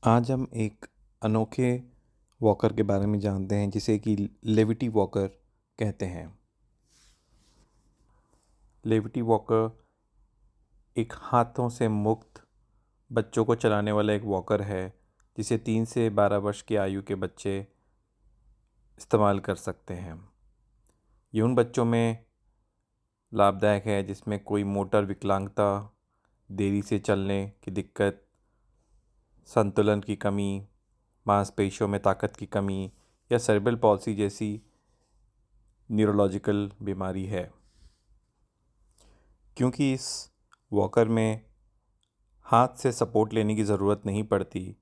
आज हम एक अनोखे वॉकर के बारे में जानते हैं जिसे कि लेविटी वॉकर कहते हैं। लेविटी वॉकर एक हाथों से मुक्त बच्चों को चलाने वाला एक वॉकर है जिसे 3 से 12 वर्ष की आयु के बच्चे इस्तेमाल कर सकते हैं। ये उन बच्चों में लाभदायक है जिसमें कोई मोटर विकलांगता, देरी से चलने की दिक्कत, संतुलन की कमी, मांसपेशियों में ताकत की कमी या सेरेब्रल पॉल्सी जैसी न्यूरोलॉजिकल बीमारी है। क्योंकि इस वॉकर में हाथ से सपोर्ट लेने की ज़रूरत नहीं पड़ती,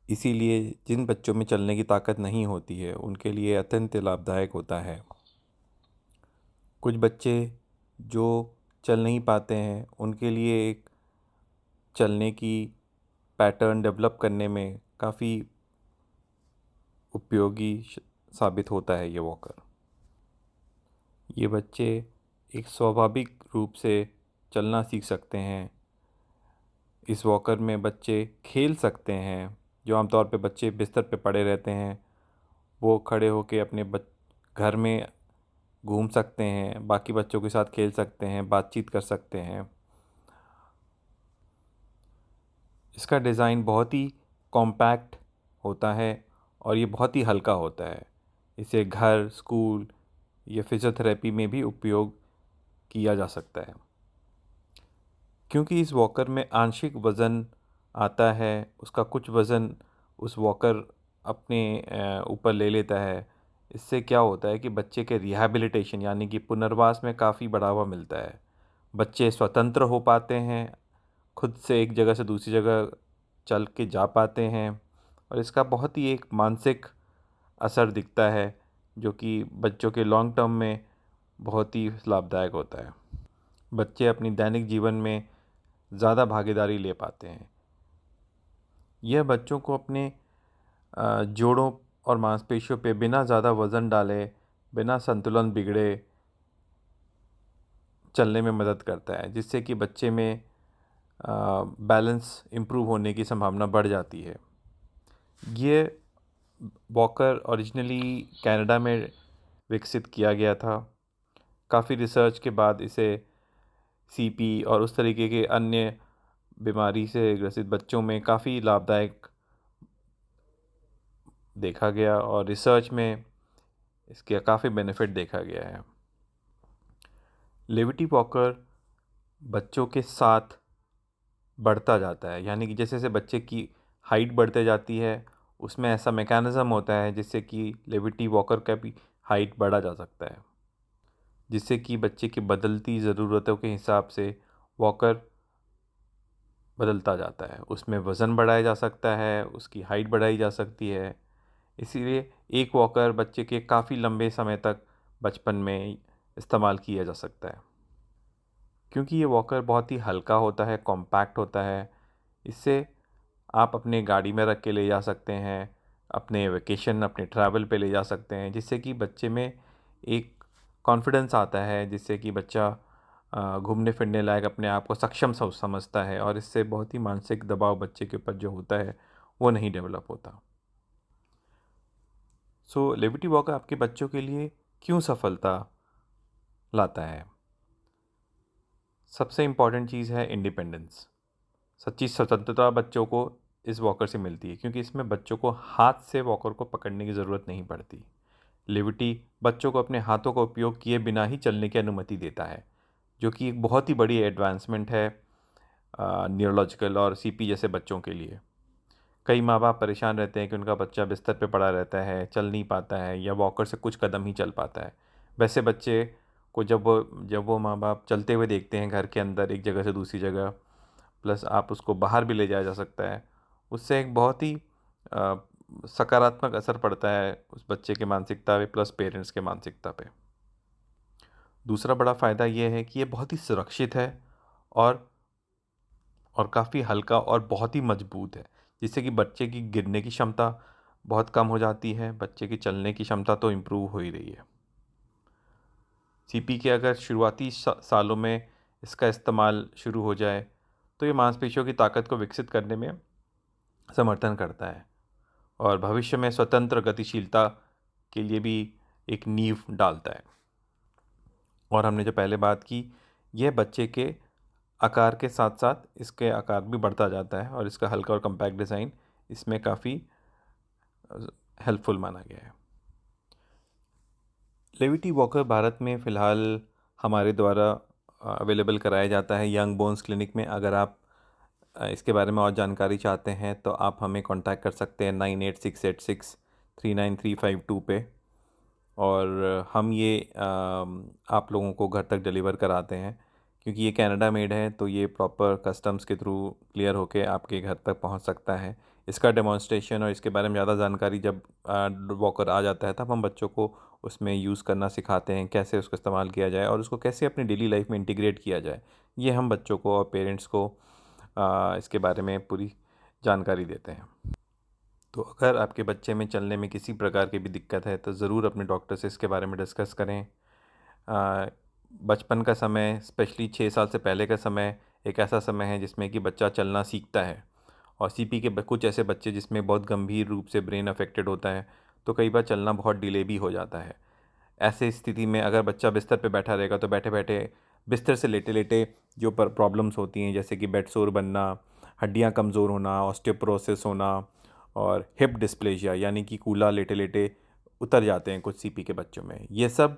इसीलिए जिन बच्चों में चलने की ताकत नहीं होती है उनके लिए अत्यंत लाभदायक होता है। कुछ बच्चे जो चल नहीं पाते हैं उनके लिए एक चलने की पैटर्न डेवलप करने में काफ़ी उपयोगी साबित होता है ये वॉकर। ये बच्चे एक स्वाभाविक रूप से चलना सीख सकते हैं। इस वॉकर में बच्चे खेल सकते हैं। जो आमतौर पे बच्चे बिस्तर पे पड़े रहते हैं वो खड़े होके अपने घर में घूम सकते हैं, बाकी बच्चों के साथ खेल सकते हैं, बातचीत कर सकते हैं। इसका डिज़ाइन बहुत ही कॉम्पैक्ट होता है और ये बहुत ही हल्का होता है। इसे घर, स्कूल या फिजियोथेरेपी में भी उपयोग किया जा सकता है। क्योंकि इस वॉकर में आंशिक वज़न आता है, उसका कुछ वज़न उस वॉकर अपने ऊपर ले लेता है। इससे क्या होता है कि बच्चे के रिहैबिलिटेशन यानी कि पुनर्वास में काफ़ी बढ़ावा मिलता है। बच्चे स्वतंत्र हो पाते हैं, खुद से एक जगह से दूसरी जगह चल के जा पाते हैं और इसका बहुत ही एक मानसिक असर दिखता है जो कि बच्चों के लॉन्ग टर्म में बहुत ही लाभदायक होता है। बच्चे अपनी दैनिक जीवन में ज़्यादा भागीदारी ले पाते हैं। यह बच्चों को अपने जोड़ों और मांसपेशियों पे बिना ज़्यादा वज़न डाले, बिना संतुलन बिगड़े चलने में मदद करता है, जिससे कि बच्चे में बैलेंस इम्प्रूव होने की संभावना बढ़ जाती है। ये वॉकर ओरिजिनली कनाडा में विकसित किया गया था। काफ़ी रिसर्च के बाद इसे सीपी और उस तरीके के अन्य बीमारी से ग्रसित बच्चों में काफ़ी लाभदायक देखा गया और रिसर्च में इसके काफ़ी बेनिफिट देखा गया है। लेविटी वॉकर बच्चों के साथ बढ़ता जाता है, यानी कि जैसे जैसे बच्चे की हाइट बढ़ते जाती है उसमें ऐसा मैकेनिज़्म होता है जिससे कि लेविटी वॉकर का भी हाइट बढ़ा जा सकता है, जिससे कि बच्चे की बदलती ज़रूरतों के हिसाब से वॉकर बदलता जाता है। उसमें वज़न बढ़ाया जा सकता है, उसकी हाइट बढ़ाई जा सकती है। इसीलिए एक वॉकर बच्चे के काफ़ी लंबे समय तक बचपन में इस्तेमाल किया जा सकता है। क्योंकि ये वॉकर बहुत ही हल्का होता है, कॉम्पैक्ट होता है, इससे आप अपने गाड़ी में रख के ले जा सकते हैं, अपने वेकेशन, अपने ट्रैवल पे ले जा सकते हैं, जिससे कि बच्चे में एक कॉन्फिडेंस आता है, जिससे कि बच्चा घूमने फिरने लायक अपने आप को सक्षम समझता है और इससे बहुत ही मानसिक दबाव बच्चे के ऊपर जो होता है वो नहीं डेवलप होता। सो लेविटी वॉकर आपके बच्चों के लिए क्यों सफलता लाता है? सबसे इम्पॉर्टेंट चीज़ है इंडिपेंडेंस। सच्ची स्वतंत्रता बच्चों को इस वॉकर से मिलती है क्योंकि इसमें बच्चों को हाथ से वॉकर को पकड़ने की ज़रूरत नहीं पड़ती। लिबर्टी बच्चों को अपने हाथों का उपयोग किए बिना ही चलने की अनुमति देता है, जो कि एक बहुत ही बड़ी एडवांसमेंट है न्यूरोलॉजिकल और सीपी जैसे बच्चों के लिए। कई माँ बाप परेशान रहते हैं कि उनका बच्चा बिस्तर पे पड़ा रहता है, चल नहीं पाता है या वॉकर से कुछ कदम ही चल पाता है। वैसे बच्चे को जब वो माँ बाप चलते हुए देखते हैं घर के अंदर एक जगह से दूसरी जगह, प्लस आप उसको बाहर भी ले जाया जा सकता है, उससे एक बहुत ही अ, सकारात्मक असर पड़ता है उस बच्चे के मानसिकता पे प्लस पेरेंट्स के मानसिकता पे। दूसरा बड़ा फ़ायदा ये है कि ये बहुत ही सुरक्षित है और काफ़ी हल्का और बहुत ही मजबूत है, जिससे कि बच्चे की गिरने की क्षमता बहुत कम हो जाती है, बच्चे की चलने की क्षमता तो इम्प्रूव हो ही रही है। सीपी के अगर शुरुआती सालों में इसका इस्तेमाल शुरू हो जाए तो ये मांसपेशियों की ताकत को विकसित करने में समर्थन करता है और भविष्य में स्वतंत्र गतिशीलता के लिए भी एक नींव डालता है। और हमने जो पहले बात की, यह बच्चे के आकार के साथ साथ इसके आकार भी बढ़ता जाता है और इसका हल्का और कम्पैक्ट डिज़ाइन इसमें काफ़ी हेल्पफुल माना गया है। लेविटी वॉकर भारत में फ़िलहाल हमारे द्वारा अवेलेबल कराया जाता है यंग बोन्स क्लिनिक में। अगर आप इसके बारे में और जानकारी चाहते हैं तो आप हमें कांटेक्ट कर सकते हैं 9868639352 पे। और हम ये आप लोगों को घर तक डिलीवर कराते हैं, क्योंकि ये कनाडा मेड है तो ये प्रॉपर कस्टम्स के थ्रू क्लियर होके आपके घर तक पहुंच सकता है। इसका डेमोन्स्ट्रेशन और इसके बारे में ज़्यादा जानकारी जब वॉकर आ जाता है तब हम बच्चों को उसमें यूज़ करना सिखाते हैं, कैसे उसको इस्तेमाल किया जाए और उसको कैसे अपनी डेली लाइफ में इंटीग्रेट किया जाए। ये हम बच्चों को और पेरेंट्स को इसके बारे में पूरी जानकारी देते हैं। तो अगर आपके बच्चे में चलने में किसी प्रकार की भी दिक्कत है तो ज़रूर अपने डॉक्टर से इसके बारे में डिस्कस करें। बचपन का समय, स्पेशली 6 साल से पहले का समय, एक ऐसा समय है जिसमें कि बच्चा चलना सीखता है। और सीपी के कुछ ऐसे बच्चे जिसमें बहुत गंभीर रूप से ब्रेन अफेक्टेड होता है, तो कई बार चलना बहुत डिले भी हो जाता है। ऐसे स्थिति में अगर बच्चा बिस्तर पे बैठा रहेगा तो बैठे बैठे बिस्तर से लेटे लेटे जो प्रॉब्लम्स होती हैं, जैसे कि बेड सोर बनना, हड्डियाँ कमज़ोर होना, ऑस्टियोपोरोसिस होना और हिप डिस्प्लेजिया यानी कि कूल्हा लेटे लेटे उतर जाते हैं कुछ सीपी के बच्चों में, ये सब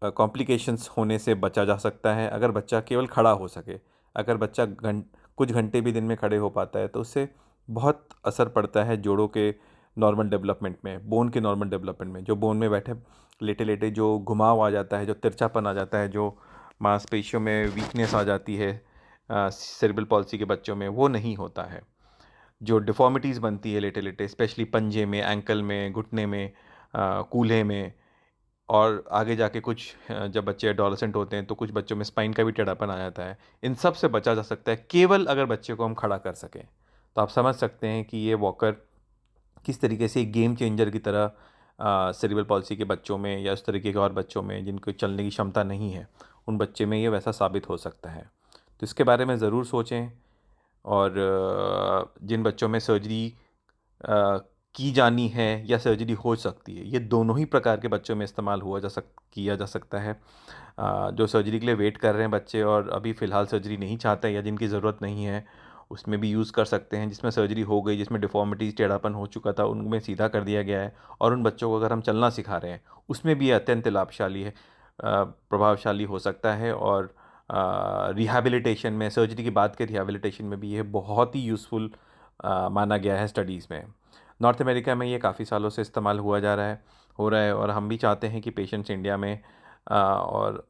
कॉम्प्लिकेशंस होने से बचा जा सकता है अगर बच्चा केवल खड़ा हो सके। अगर बच्चा कुछ घंटे भी दिन में खड़े हो पाता है तो उससे बहुत असर पड़ता है जोड़ों के नॉर्मल डेवलपमेंट में, बोन के नॉर्मल डेवलपमेंट में। जो बोन में बैठे लेटे लेटे जो घुमाव आ जाता है, जो तिरछापन आ जाता है, जो मांसपेशियों में वीकनेस आ जाती है सेरेब्रल पॉल्सी के बच्चों में, वो नहीं होता है। जो डिफ़ॉर्मिटीज़ बनती है लेटे लेटे, स्पेशली पंजे में, एंकल में, घुटने में, कूल्हे में, और आगे जाके कुछ जब बच्चे एडोलसेंट होते हैं तो कुछ बच्चों में स्पाइन का भी टेढ़ापन आ जाता है। इन सब से बचा जा सकता है केवल अगर बच्चे को हम खड़ा कर सकें। तो आप समझ सकते हैं कि ये वॉकर किस तरीके से एक गेम चेंजर की तरह सेरेब्रल पॉल्सी के बच्चों में या उस तरीके के और बच्चों में जिनको चलने की क्षमता नहीं है, उन बच्चे में ये वैसा साबित हो सकता है। तो इसके बारे में ज़रूर सोचें। और जिन बच्चों में सर्जरी की जानी है या सर्जरी हो सकती है, ये दोनों ही प्रकार के बच्चों में इस्तेमाल किया जा सकता है। जो सर्जरी के लिए वेट कर रहे हैं बच्चे और अभी फ़िलहाल सर्जरी नहीं चाहते या जिनकी ज़रूरत नहीं है, उसमें भी यूज़ कर सकते हैं। जिसमें सर्जरी हो गई, जिसमें डिफ़ॉर्मिटीज़, टेढ़ापन हो चुका था, उनमें सीधा कर दिया गया है। और उन बच्चों को अगर हम चलना सिखा रहे हैं, उसमें भी ये अत्यंत लाभशाली है, प्रभावशाली हो सकता है। और रिहैबिलिटेशन में, सर्जरी के बाद के रिहैबिलिटेशन में भी ये बहुत ही यूज़फुल माना गया है स्टडीज़ में। नॉर्थ अमेरिका में ये काफ़ी सालों से इस्तेमाल हो रहा है और हम भी चाहते हैं कि पेशेंट्स इंडिया में और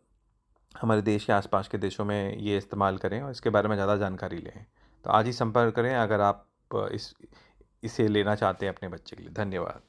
हमारे देश के आसपास के देशों में ये इस्तेमाल करें और इसके बारे में ज़्यादा जानकारी लें। तो आज ही संपर्क करें अगर आप इसे लेना चाहते हैं अपने बच्चे के लिए। धन्यवाद।